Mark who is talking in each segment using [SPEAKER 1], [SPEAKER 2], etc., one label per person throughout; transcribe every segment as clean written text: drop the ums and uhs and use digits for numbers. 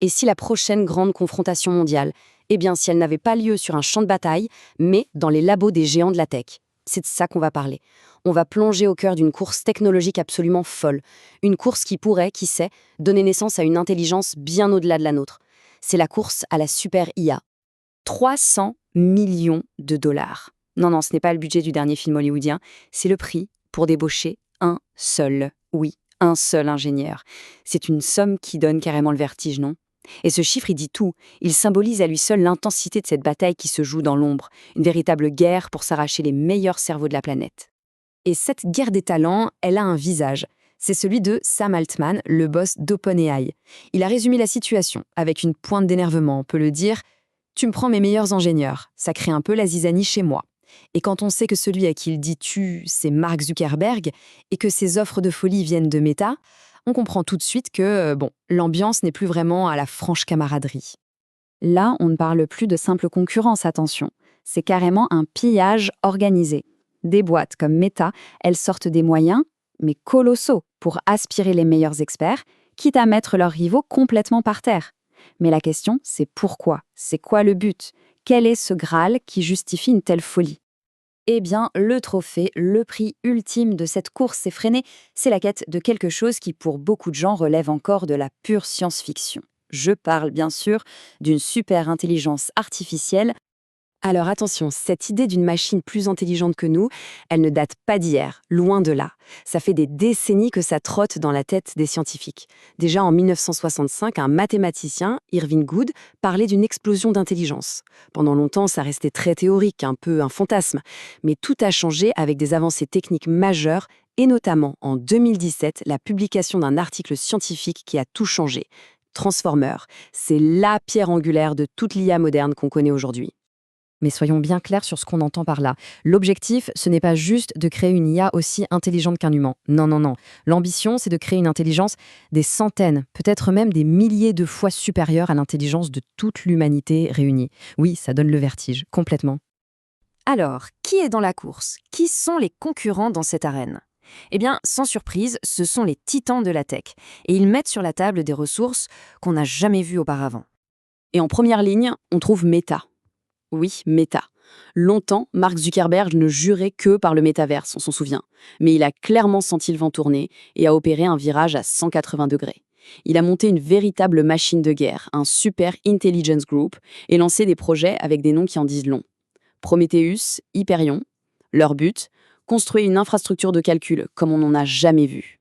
[SPEAKER 1] Et si la prochaine grande confrontation mondiale, eh bien si elle n'avait pas lieu sur un champ de bataille, mais dans les labos des géants de la tech? C'est de ça qu'on va parler. On va plonger au cœur d'une course technologique absolument folle. Une course qui pourrait, qui sait, donner naissance à une intelligence bien au-delà de la nôtre. C'est la course à la super IA. 300 millions de dollars. Non, non, ce n'est pas le budget du dernier film hollywoodien, c'est le prix pour débaucher un seul, oui, un seul ingénieur. C'est une somme qui donne carrément le vertige, non? Et ce chiffre, il dit tout. Il symbolise à lui seul l'intensité de cette bataille qui se joue dans l'ombre, une véritable guerre pour s'arracher les meilleurs cerveaux de la planète. Et cette guerre des talents, elle a un visage. C'est celui de Sam Altman, le boss d'OpenAI. Il a résumé la situation, avec une pointe d'énervement, on peut le dire. Tu me prends mes meilleurs ingénieurs, ça crée un peu la zizanie chez moi. Et quand on sait que celui à qui il dit tu, c'est Mark Zuckerberg, et que ses offres de folie viennent de Meta, on comprend tout de suite que, l'ambiance n'est plus vraiment à la franche camaraderie. Là, on ne parle plus de simple concurrence, attention. C'est carrément un pillage organisé. Des boîtes comme Meta, elles sortent des moyens, mais colossaux, pour aspirer les meilleurs experts, quitte à mettre leurs rivaux complètement par terre. Mais la question, c'est pourquoi? C'est quoi le but? Quel est ce Graal qui justifie une telle folie? Eh bien, le trophée, le prix ultime de cette course effrénée, c'est la quête de quelque chose qui, pour beaucoup de gens, relève encore de la pure science-fiction. Je parle bien sûr d'une super intelligence artificielle. Alors attention, cette idée d'une machine plus intelligente que nous, elle ne date pas d'hier, loin de là. Ça fait des décennies que ça trotte dans la tête des scientifiques. Déjà en 1965, un mathématicien, Irving Good, parlait d'une explosion d'intelligence. Pendant longtemps, ça restait très théorique, un peu un fantasme. Mais tout a changé avec des avancées techniques majeures et notamment en 2017, la publication d'un article scientifique qui a tout changé. Transformer, c'est la pierre angulaire de toute l'IA moderne qu'on connaît aujourd'hui. Mais soyons bien clairs sur ce qu'on entend par là. L'objectif, ce n'est pas juste de créer une IA aussi intelligente qu'un humain. Non, non, non. L'ambition, c'est de créer une intelligence des centaines, peut-être même des milliers de fois supérieure à l'intelligence de toute l'humanité réunie. Oui, ça donne le vertige, complètement. Alors, qui est dans la course? Qui sont les concurrents dans cette arène? Eh bien, sans surprise, ce sont les titans de la tech. Et ils mettent sur la table des ressources qu'on n'a jamais vues auparavant. Et en première ligne, on trouve Meta. Oui, Meta. Longtemps, Mark Zuckerberg ne jurait que par le métaverse, on s'en souvient. Mais il a clairement senti le vent tourner et a opéré un virage à 180 degrés. Il a monté une véritable machine de guerre, un super intelligence group, et lancé des projets avec des noms qui en disent long. Prometheus, Hyperion. Leur but, construire une infrastructure de calcul comme on n'en a jamais vu.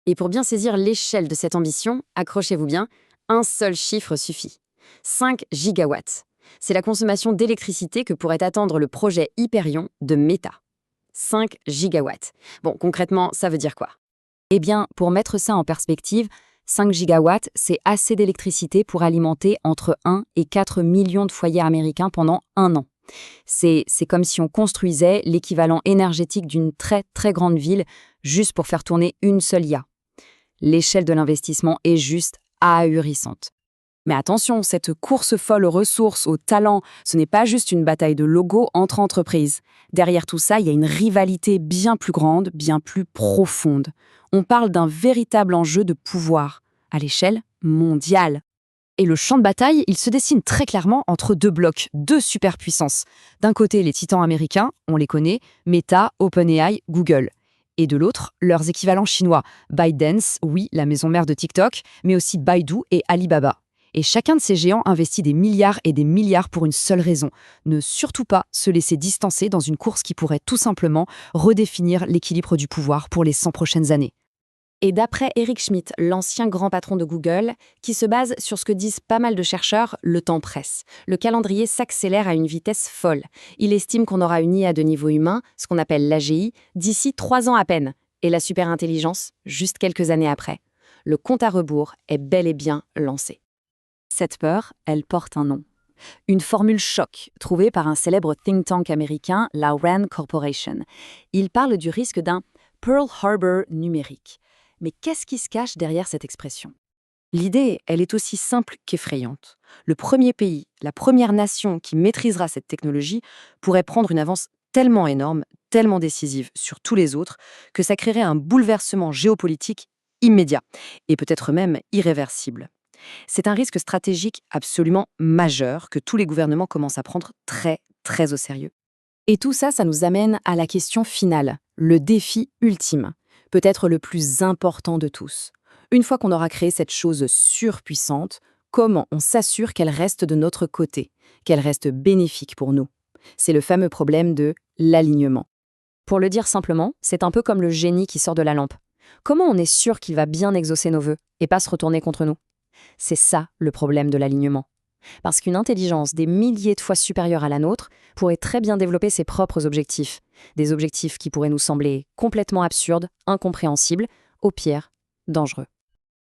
[SPEAKER 1] Et pour bien saisir l'échelle de cette ambition, accrochez-vous bien, un seul chiffre suffit. 5 gigawatts. C'est la consommation d'électricité que pourrait attendre le projet Hyperion de Meta. 5 gigawatts. Bon, concrètement, ça veut dire quoi? Eh bien, pour mettre ça en perspective, 5 gigawatts, c'est assez d'électricité pour alimenter entre 1 et 4 millions de foyers américains pendant un an. C'est comme si on construisait l'équivalent énergétique d'une très très grande ville juste pour faire tourner une seule IA. L'échelle de l'investissement est juste ahurissante. Mais attention, cette course folle aux ressources, aux talents, ce n'est pas juste une bataille de logos entre entreprises. Derrière tout ça, il y a une rivalité bien plus grande, bien plus profonde. On parle d'un véritable enjeu de pouvoir, à l'échelle mondiale. Et le champ de bataille, il se dessine très clairement entre deux blocs, deux superpuissances. D'un côté, les titans américains, on les connaît, Meta, OpenAI, Google. Et de l'autre, leurs équivalents chinois, ByteDance, oui, la maison mère de TikTok, mais aussi Baidu et Alibaba. Et chacun de ces géants investit des milliards et des milliards pour une seule raison, ne surtout pas se laisser distancer dans une course qui pourrait tout simplement redéfinir l'équilibre du pouvoir pour les 100 prochaines années. Et d'après Eric Schmidt, l'ancien grand patron de Google, qui se base sur ce que disent pas mal de chercheurs, le temps presse. Le calendrier s'accélère à une vitesse folle. Il estime qu'on aura une IA de niveau humain, ce qu'on appelle l'AGI, d'ici 3 ans à peine, et la superintelligence, juste quelques années après. Le compte à rebours est bel et bien lancé. Cette peur, elle porte un nom. Une formule choc, trouvée par un célèbre think tank américain, la RAND Corporation. Il parle du risque d'un Pearl Harbor numérique. Mais qu'est-ce qui se cache derrière cette expression? L'idée, elle est aussi simple qu'effrayante. Le premier pays, la première nation qui maîtrisera cette technologie pourrait prendre une avance tellement énorme, tellement décisive sur tous les autres, que ça créerait un bouleversement géopolitique immédiat, et peut-être même irréversible. C'est un risque stratégique absolument majeur que tous les gouvernements commencent à prendre très, très au sérieux. Et tout ça, ça nous amène à la question finale, le défi ultime, peut-être le plus important de tous. Une fois qu'on aura créé cette chose surpuissante, comment on s'assure qu'elle reste de notre côté, qu'elle reste bénéfique pour nous? C'est le fameux problème de l'alignement. Pour le dire simplement, c'est un peu comme le génie qui sort de la lampe. Comment on est sûr qu'il va bien exaucer nos vœux et pas se retourner contre nous? C'est ça le problème de l'alignement. Parce qu'une intelligence des milliers de fois supérieure à la nôtre pourrait très bien développer ses propres objectifs. Des objectifs qui pourraient nous sembler complètement absurdes, incompréhensibles, au pire, dangereux.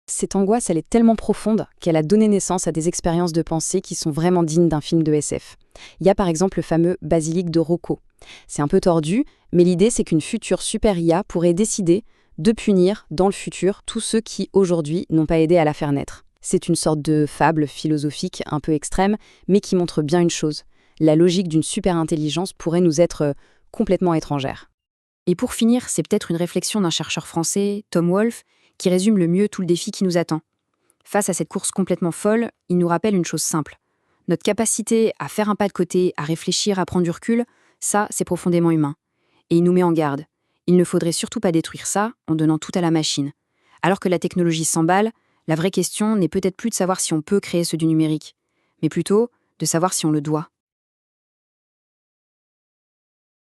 [SPEAKER 1] Cette angoisse, elle est tellement profonde qu'elle a donné naissance à des expériences de pensée qui sont vraiment dignes d'un film de SF. Il y a par exemple le fameux basilic de Rocco. C'est un peu tordu, mais l'idée c'est qu'une future super IA pourrait décider de punir, dans le futur, tous ceux qui, aujourd'hui, n'ont pas aidé à la faire naître. C'est une sorte de fable philosophique un peu extrême, mais qui montre bien une chose. La logique d'une super-intelligence pourrait nous être complètement étrangère. Et pour finir, c'est peut-être une réflexion d'un chercheur français, Tom Wolfe, qui résume le mieux tout le défi qui nous attend. Face à cette course complètement folle, il nous rappelle une chose simple. Notre capacité à faire un pas de côté, à réfléchir, à prendre du recul, ça, c'est profondément humain. Et il nous met en garde. Il ne faudrait surtout pas détruire ça en donnant tout à la machine. Alors que la technologie s'emballe, la vraie question n'est peut-être plus de savoir si on peut créer ce du numérique, mais plutôt de savoir si on le doit.